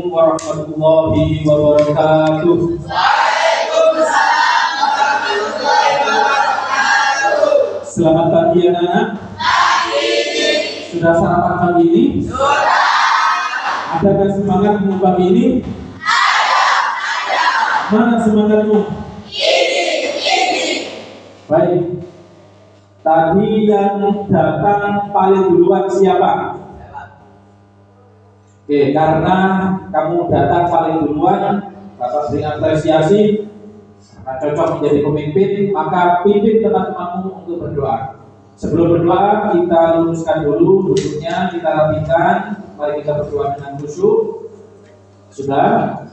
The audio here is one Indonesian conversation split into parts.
warahmatullahi wabarakatuh. Waalaikumsalam warahmatullahi wabarakatuh. Selamat pagi anak-anak. Sudah sarapan pagi ini? Sudah. Adakah semangatmu pagi ini? Ada. Mana semangatmu? Ini. Baik. Tadi yang datang paling duluan siapa? Oke, karena kamu datang paling duluan, Bapak beri apresiasi, karena cocok menjadi pemimpin, maka pimpin teman-temanmu untuk berdoa. Sebelum berdoa, kita luruskan dulu duduknya, kita rapikan. Mari kita berdoa dengan khusyuk. Sudah?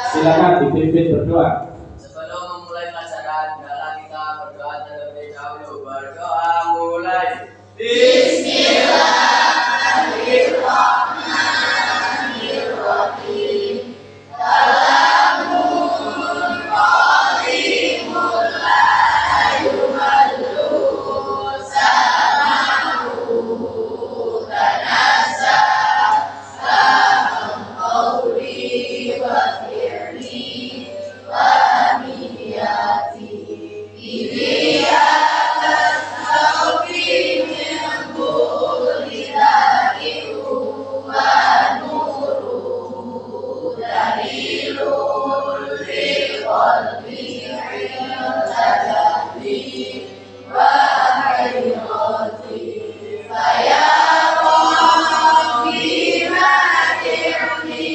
Silakan dipimpin berdoa. Sebelum memulai pelajaran, hendaklah kita berdoa terlebih dahulu. Berdoa mulai. Bismillahirrahmanirrahim. Salamun qalimul la yumallu samahu tanasa saham qawli wa fi'li wa niyati bibiyatat taufi min kulli dharin wa nuru dalilul liqalbi iltajahli wa hayrati faya rabbi mati'ni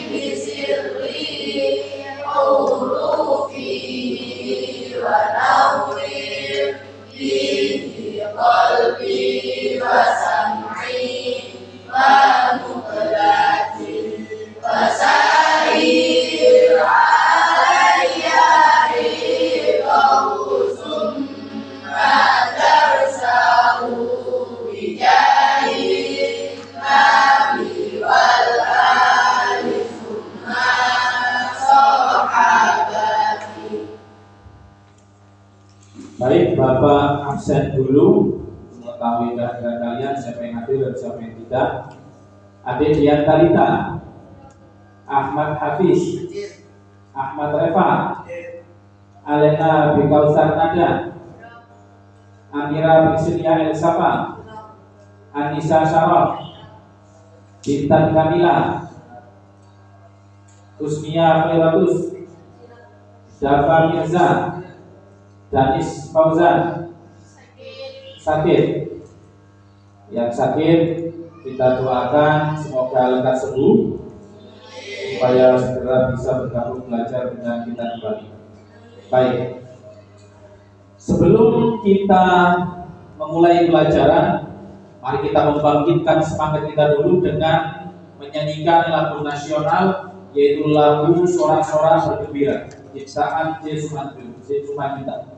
bisirri urufi wa nawwir bihi qalbi wa sam'i wa muqlati wa sa'ir alayya riqawsum ma tarsahu bijahi nabi wal ali summa sahabati. Baik, Bapak absen dulu. Mengetahui kehadiran kalian, siapa yang hadir dan siapa yang tidak. Adik Dian Talita, Ahmad Hafiz, Ahmad Reva, Alena Bikausar Nada, Amira Biksunia Elsapa, Anissa Syaraf, Bintan Kamila, Kusmia Khiratus, Dafa Mirza, Danis Fauzan. Sakit. Yang sakit kita doakan semoga lekas sembuh supaya segera bisa bergabung belajar dengan kita kembali. Baik. Sebelum kita memulai pelajaran, mari kita membangkitkan semangat kita dulu dengan menyanyikan lagu nasional, yaitu lagu Sorak-Sorak Bergembira ciptaan Jesuman kita.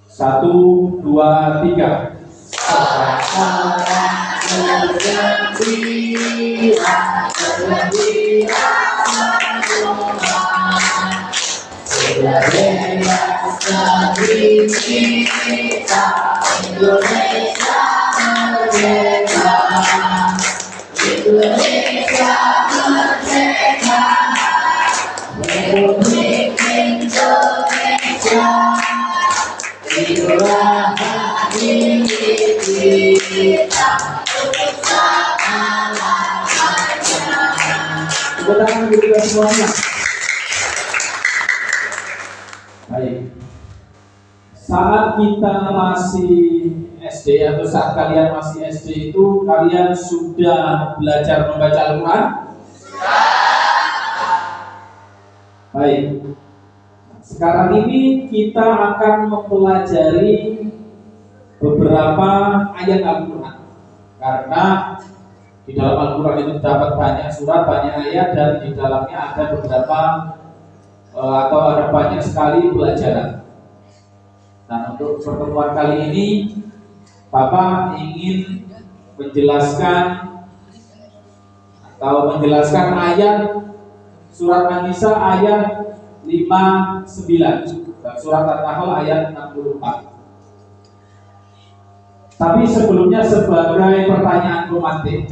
1, 2, 3. Sorak-sorak bergembira, bergembira sudah bebas dari kita, Indonesia merdeka, Indonesia merdeka, Republik Indonesia. Itulah hari kita untuk selama-lamanya. Tepuk tangan kita semuanya. Baik. Saat kita masih SD atau saat kalian masih SD itu, kalian sudah belajar membaca Al-Quran? Baik. Sekarang ini kita akan mempelajari beberapa ayat Al-Quran. Karena di dalam Al-Quran itu terdapat banyak surat, banyak ayat, dan di dalamnya ada beberapa atau ada banyak sekali pelajaran. Nah, untuk pertemuan kali ini Bapak ingin menjelaskan ayat surat An-Nisa ayat 59 dan surat An-Nahl ayat 64. Tapi sebelumnya sebagai pertanyaan pemantik,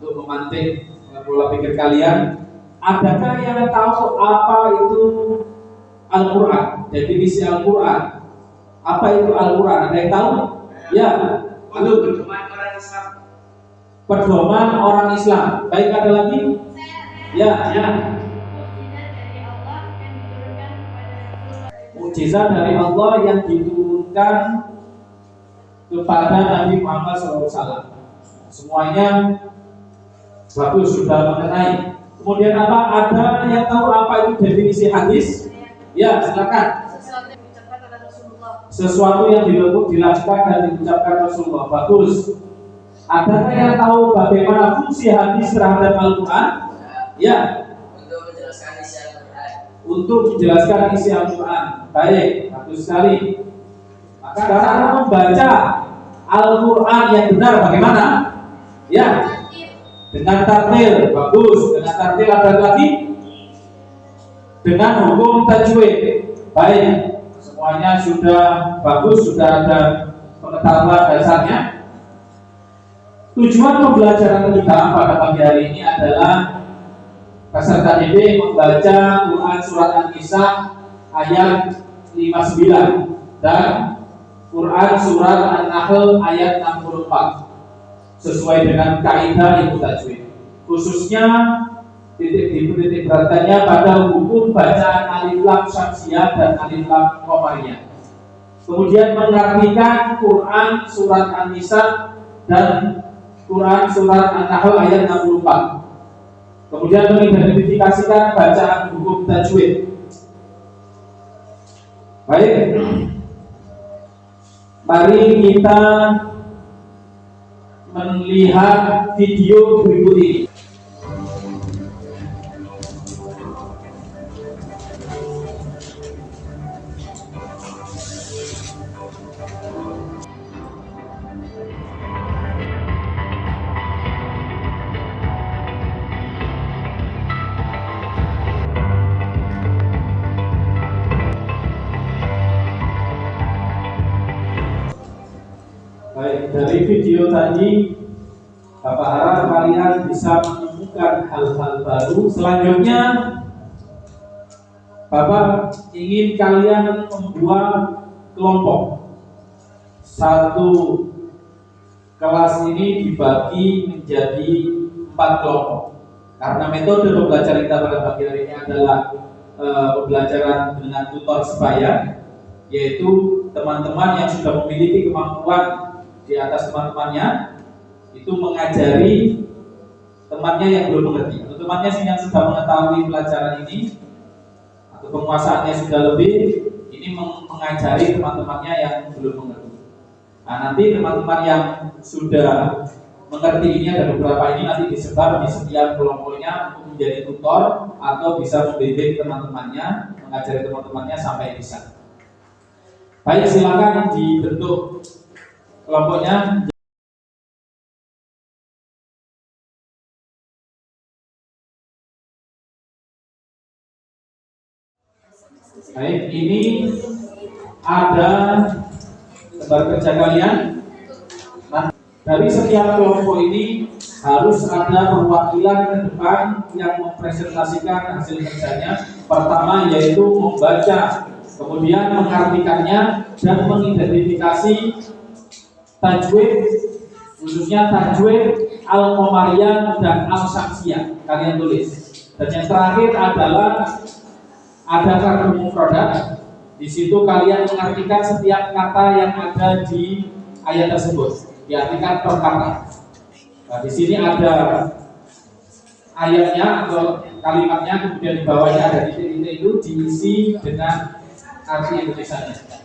untuk memantik pola pikir kalian. Adakah yang tahu apa itu Al-Quran? Definisi Al-Quran. Apa itu Al-Quran? Ada yang tahu? Ya. Lalu pedoman orang Islam. Pedoman orang Islam. Baik, ada lagi? Ya. Mukjizat dari Allah yang diturunkan kepada Nabi Muhammad SAW. Semuanya bagus, sudah mengenai. Kemudian apa? Ada yang tahu apa itu definisi hadis? Ya, silakan. Sesuatu yang dilakukan dan diucapkan Rasulullah. Bagus. Adakah yang tahu bagaimana fungsi hadis terhadap Al-Quran? Ya. Untuk menjelaskan isi Al-Quran. Baik, bagus sekali. Maka cara membaca Al-Quran yang benar bagaimana? Ya. Dengan tartil. Bagus. Dengan tartil ada lagi? Dengan hukum tajwid. Baik. Semuanya sudah bagus, sudah ada pengetahuan dasarnya. Tujuan pembelajaran kita pada pagi hari ini adalah peserta didik membaca Quran Surat An-Nisa ayat 59 dan Quran Surat An-Nahl ayat 64 sesuai dengan kaidah ilmu tajwid. Khususnya titik beratnya pada hukum bacaan alif lam syamsiyah dan alif lam qamariyah. Kemudian mengartikan Quran Surat An-Nisa dan Quran Surat An-Nahl ayat 64. Kemudian mengidentifikasikan bacaan hukum tajwid. Baik, mari kita melihat video berikut ini. Baik, dari video tadi Bapak harap kalian bisa menemukan hal-hal baru. Selanjutnya Bapak ingin kalian membuat kelompok. Satu kelas ini dibagi menjadi 4 kelompok. Karena metode pembelajaran kita pada pagi hari ini adalah pembelajaran dengan tutor sebaya, yaitu teman-teman yang sudah memiliki kemampuan di atas teman-temannya itu mengajari temannya yang belum mengerti, atau temannya yang sudah mengetahui pelajaran ini atau penguasaannya sudah lebih, ini mengajari teman-temannya yang belum mengerti. Nah, nanti teman-teman yang sudah mengerti ini ada beberapa ini nanti disebar di setiap kelompoknya untuk menjadi tutor atau bisa membimbing teman-temannya, mengajari teman-temannya sampai bisa. Baik, silakan dibentuk kelompoknya. Baik, ini ada lembar kerja kalian. Nah, dari setiap kelompok ini harus ada perwakilan ke depan yang mempresentasikan hasil kerjanya. Pertama yaitu membaca, kemudian mengartikannya dan mengidentifikasi tajwid, khususnya tajwid al-qamariyah dan al-syamsiyah. Kalian tulis. Dan yang terakhir adalah ada kata mufradat. Di situ kalian mengartikan setiap kata yang ada di ayat tersebut, diartikan per kata. Nah, di sini ada ayatnya atau kalimatnya, kemudian di bawahnya ada titik-titik itu diisi dengan arti tulisannya.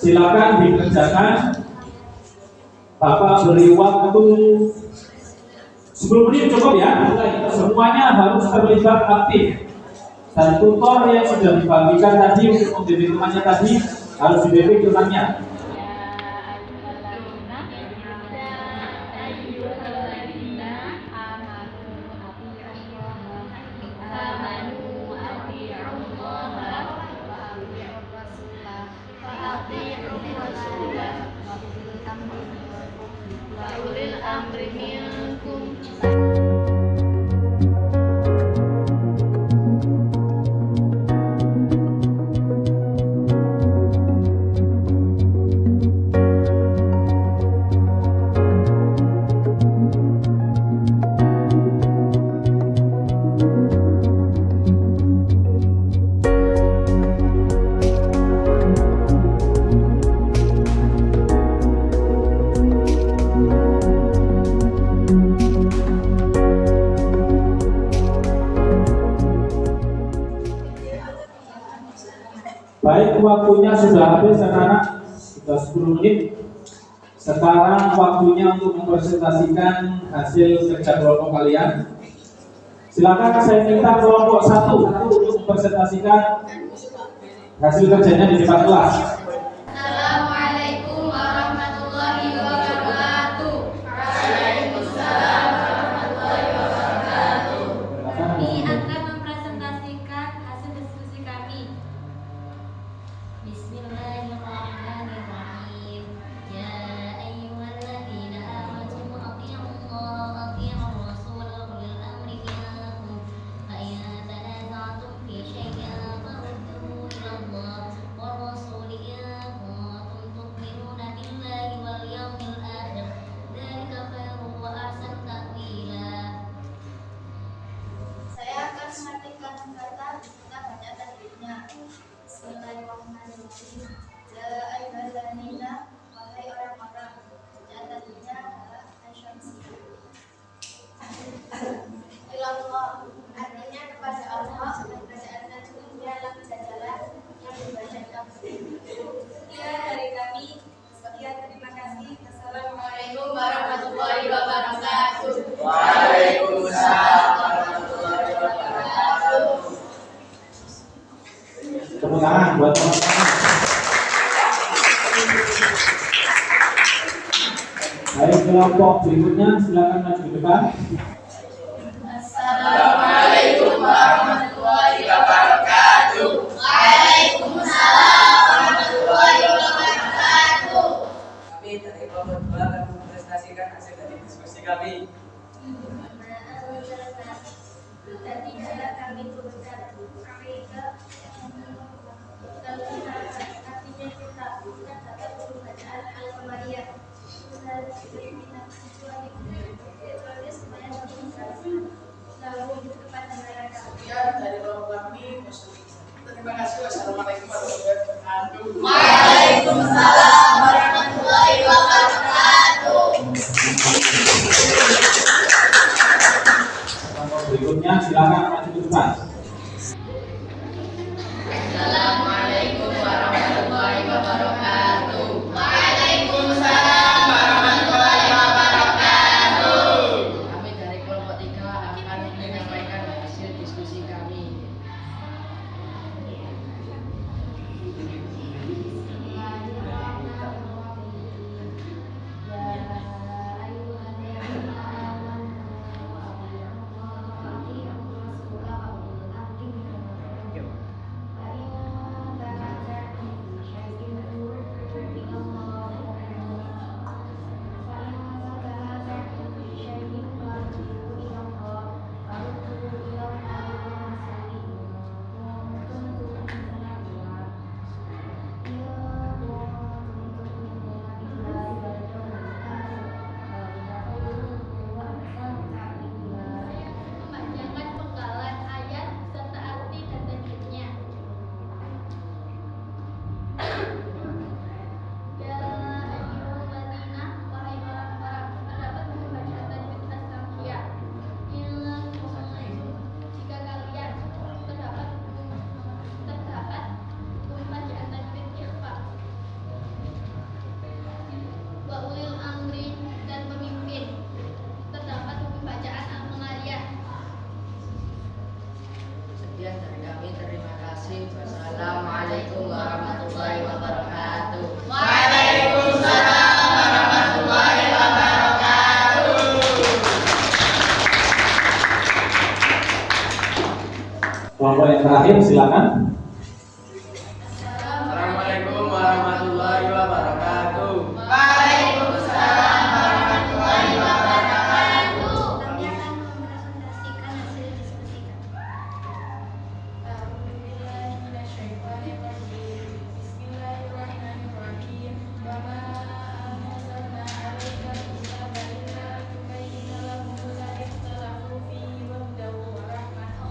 Silakan dikerjakan. Bapak beri waktu 10 menit cukup ya. Semuanya harus terlibat aktif. Dan tutor yang sudah dibagikan tadi untuk membimbing temannya tadi harus dibimbing temannya. Baik, waktunya sudah habis anak-anak, sudah 10 menit. Sekarang waktunya untuk mempresentasikan hasil kerja kelompok kalian. Silakan saya minta kelompok 1 untuk mempresentasikan hasil kerjanya di depan kelas. Assalamualaikum warahmatullahi wabarakatuh. Waalaikumsalam warahmatullahi wabarakatuh. Kami akan mempresentasikan hasil diskusi kami. Bismillahirrahmanirrahim. Ya ayyuhalladzina amanu athi'ullaha wa athi'ur rasul wa ulil amri minkum. Fa in tanaza'tum fi syai'in farudduhu ila Allah war rasul in kuntum tu'minuna billahi wal yawmil akhir. Dzalika khairun wa ahsanu ta'wila. Saya akan mengartikan kata kita baca tajwidnya. Bismillahirrahmanirrahim. Ya ayyuhalladzina, wahai orang-orang. Baca tajwidnya adalah Asy-Syamsiyah. Ilallah, artinya kepada Allah. Dan bacaan tajwidnya adalah jalan yang dibaca di Al-Qur'an. Sekian dari kami. Sekian, terima kasih. Assalamualaikum warahmatullahi wabarakatuh. Waalaikumsalam warahmatullahi wabarakatuh. Tepuk tangan buat teman-teman. Baik, kelompok berikutnya silakan maju ke depan. Assalamualaikum warahmatullahi wabarakatuh. Waalaikumsalam warahmatullahi wabarakatuh. Kami dari kelompok 2 akan mempresentasikan hasil dari diskusi kami. Dan tidak kami turunkan mereka artinya kita dapat pembacaan Al-Qamariyah. Lalu kepada mereka. Sekian dari kelompok kami. Terima kasih. Wassalamualaikum warahmatullahi wabarakatuh. Waalaikumsalam warahmatullahi wabarakatuh. Kelompok berikutnya silakan maju ke depan. Assalamualaikum warahmatullahi wabarakatuh. Waalaikumsalam warahmatullahi wabarakatuh. Kami dari kelompok 3 akan menyampaikan hasil diskusi kami. Membacakan penggalan ayat serta arti dan tajwidnya. Ya ayyuhalladzina, wahai orang-orang. Terdapat membaca tajwid Asy-Syamsiyah. Jika kalian terdapat pembacaan tajwid Ikhfa. Wa ulil amri, dan pemimpin. Terdapat pembacaan Al-Qamariyah. Sekian dari kami. Terima kasih. Wassalamualaikum warahmatullahi wabarakatuh. Waalaikumsalam warahmatullahi wabarakatuh. Kelompok yang terakhir silakan. Assalamualaikum warahmatullahi wabarakatuh. Waalaikumsalam warahmatullahi wabarakatuh. Kami akan mempresentasikan hasil diskusi kami. Bismillahirrahmanirrahim. Wa ma anzalna 'alaika al-kitaba illa litubayyina lahum alladhi ikhtalafu fihi wa hudan wa rahmatan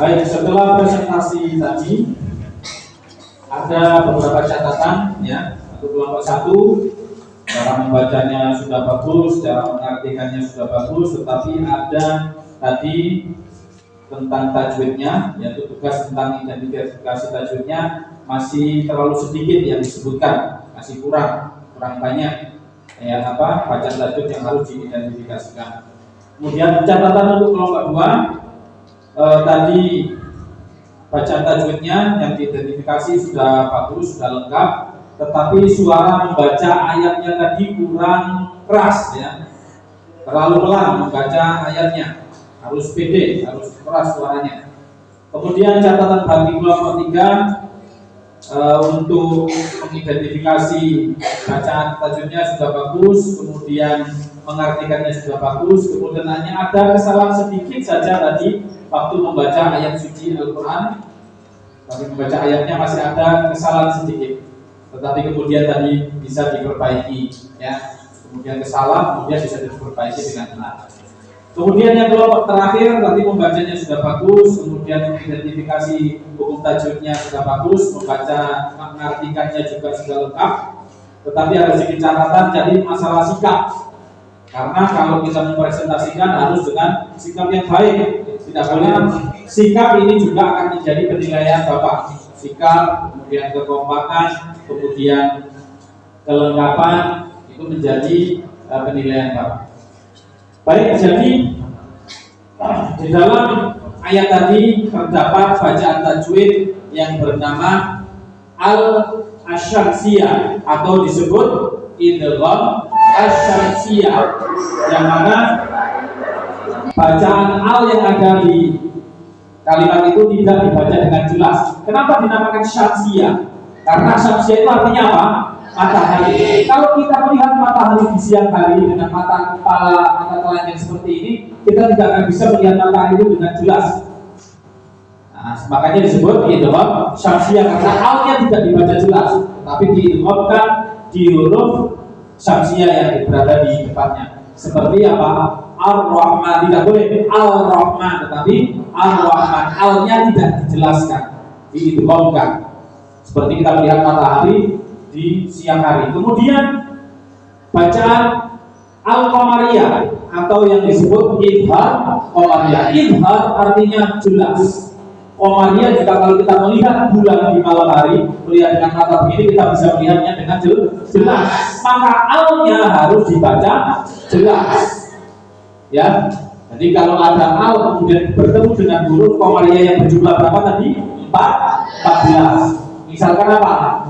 Baik, setelah presentasi tadi ada beberapa catatan ya. Untuk kelompok 1, cara membacanya sudah bagus, cara mengartikannya sudah bagus, tetapi ada tadi tentang tajwidnya, yaitu tugas tentang identifikasi tajwidnya masih terlalu sedikit yang disebutkan, masih kurang banyak ya bacaan tajwid yang harus diidentifikasikan. Kemudian catatan untuk kelompok 2, tadi bacaan tajwidnya yang diidentifikasi sudah bagus, sudah lengkap, tetapi suara membaca ayatnya tadi kurang keras ya, terlalu pelan membaca ayatnya, harus pede, harus keras suaranya. Kemudian catatan bagi kelompok 3, untuk mengidentifikasi bacaan tajwidnya sudah bagus, kemudian mengartikannya sudah bagus, kemudian hanya ada kesalahan sedikit saja tadi waktu membaca ayat suci Al-Quran. Waktu membaca ayatnya masih ada kesalahan sedikit, tetapi kemudian tadi bisa diperbaiki ya. Kemudian kesalahan kemudian bisa diperbaiki dengan benar. Kemudian yang kelompok terakhir tadi membacanya sudah bagus, kemudian mengidentifikasi hukum tajwidnya sudah bagus, membaca mengartikannya juga sudah lengkap, tetapi ada sedikit catatan jadi masalah sikap. Karena kalau kita mempresentasikan harus dengan sikap yang baik, tidak boleh sikap ini juga akan menjadi penilaian Bapak. Sikap, kemudian kekompakan, kemudian kelengkapan itu menjadi penilaian Bapak. Baik, jadi di dalam ayat tadi terdapat bacaan tajwid yang bernama al-asyamsiyah atau disebut idgham asyamsiyah, yang mana bacaan al yang ada di kalimat itu tidak dibaca dengan jelas. Kenapa dinamakan syamsiyah? Karena syamsiyah itu artinya apa? Matahari. Kalau kita melihat matahari di siang hari dengan mata telanjang seperti ini, kita tidak akan bisa melihat matahari itu dengan jelas. Nah, makanya disebut idgham syamsiyah karena al-nya tidak dibaca jelas, tapi diidghamkan di huruf syamsiyah yang berada di depannya. Seperti apa? Ar-Rahman, tidak boleh Al-Rahman, tetapi Ar-Rahman, al-nya tidak dijelaskan, diidghamkan. Seperti kita melihat matahari di siang hari. Kemudian bacaan al-qamariyah atau yang disebut idhar qamariyah. Idhar artinya jelas. Qamariyah jika kalau kita melihat bulan di malam hari, melihat dengan mata begini kita bisa melihatnya dengan jelas. Maka al-nya harus dibaca jelas. Ya. Jadi kalau ada al kemudian bertemu dengan huruf qamariyah yang berjumlah berapa tadi? 14. Misalkan apa?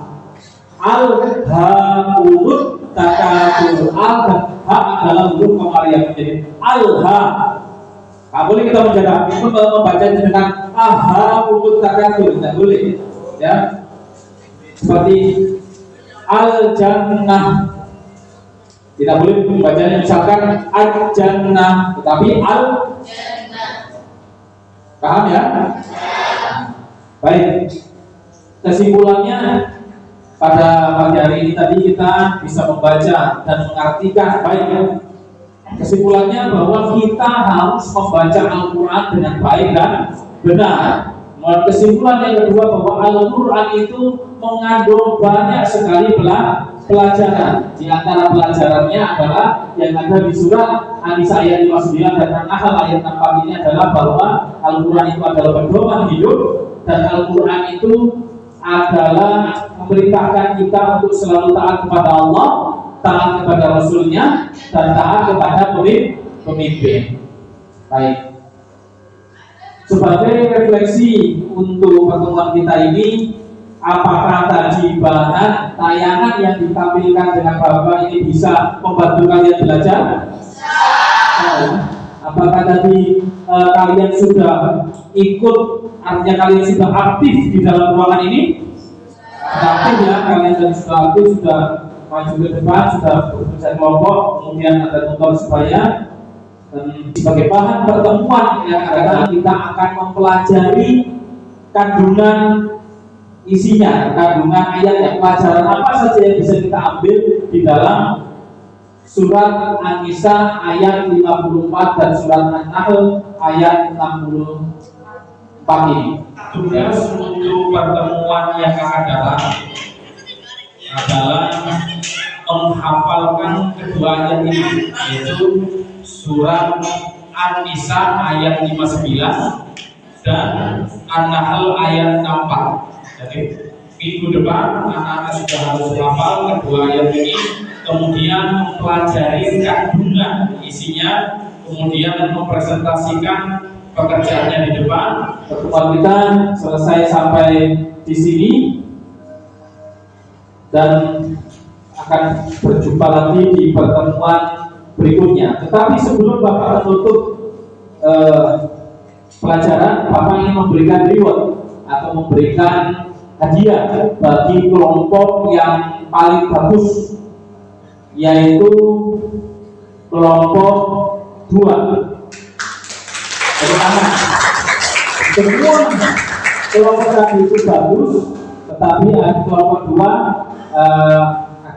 Al-ha-urut takatur. Al dan ha adalah huruf qamariyah, menjadi al-ha. Tidak boleh kita membaca dengan aha-urut takatur, tidak boleh. Ya, seperti al-jannah, tidak boleh membacanya misalkan al-jannah, tetapi al-jannah. Paham ya? Baik. Kesimpulannya pada pagi hari ini tadi kita bisa membaca dan mengartikan baik ya. Kesimpulannya bahwa kita harus membaca Al-Quran dengan baik dan benar. Kesimpulan yang kedua bahwa Al-Quran itu mengandung banyak sekali pelajaran. Di antara pelajarannya adalah yang ada di surat An-Nisa ayat 59 dan An-Nahl ayat 64 ini adalah bahwa Al-Quran itu adalah pedoman hidup dan Al-Quran itu adalah memerintahkan kita untuk selalu taat kepada Allah, taat kepada Rasulnya, dan taat kepada pemimpin. Baik. Sebagai refleksi untuk pertemuan kita ini, apakah tadi bahan tayangan yang ditampilkan dengan Bapak ini bisa membantu kalian belajar? Apakah tadi kalian sudah ikut, artinya kalian sudah aktif di dalam ruangan ini? Aktif ya, kalian tadi sudah aktif, sudah maju ke depan, sudah bekerja kelompok, kemudian ada tutor supaya sebagai bahan pertemuan yang akan kita akan mempelajari kandungan isinya, kandungan ayat, pelajaran apa saja yang bisa kita ambil di dalam surat An-Nisa ayat 54 dan surat An-Nahl ayat 64. pagi. Tugas untuk pertemuan yang akan datang adalah menghafalkan kedua ayat ini, yaitu surat An-Nisa ayat 59 dan An-Nahl ayat 64. Jadi minggu depan anak-anak sudah harus hafal kedua ayat ini, kemudian mempelajari kandungan isinya, kemudian mempresentasikan pekerjaannya di depan. Pertemuan kita selesai sampai di sini dan akan berjumpa lagi di pertemuan berikutnya. Tetapi sebelum Bapak menutup pelajaran, Bapak ingin memberikan reward atau memberikan hadiah bagi kelompok yang paling bagus, yaitu kelompok 2. Pertama, semua kelompok tadi itu bagus, tetapi kelompok 2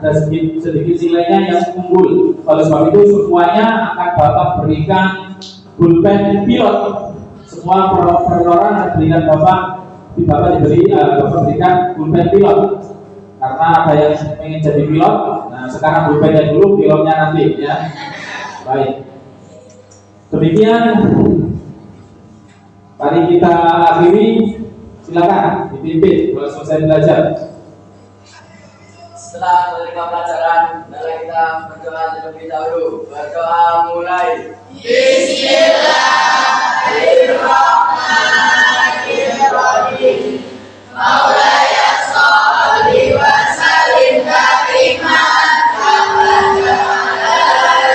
ada sedikit nilainya yang unggul. Oleh sebab itu semuanya akan Bapak berikan pulpen pilot. Semua perorangan yang berikan Bapak berikan pulpen pilot. Karena ada yang ingin jadi pilot. Nah, sekarang pulpennya dulu, pilotnya nanti ya. Baik. Demikian. Mari kita akhiri. Silakan dipimpin kalau selesai belajar. Setelah menerima pelajaran, mari kita berdoa terlebih dahulu. Berdoa mulai. Bismillahirrahmanirrahim. Maulaya sholli wa sallim daiman abada ala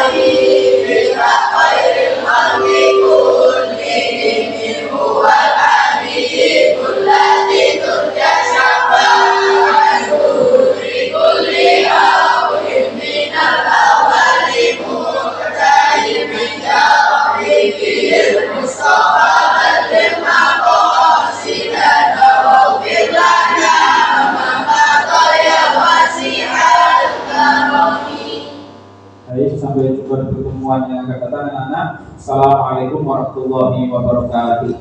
habibika khairil khalqi kullihim huwal habibul ladzi turja syafa'atuhu li kulli awwin minal awwali muqtahim min jawabihil mustafa balil maqasidana waghfir lana ma qadaya wasi'al karami. Baik, sampai jumpa di pertemuan yang akan datang anak-anak. Assalamualaikum warahmatullahi wabarakatuh.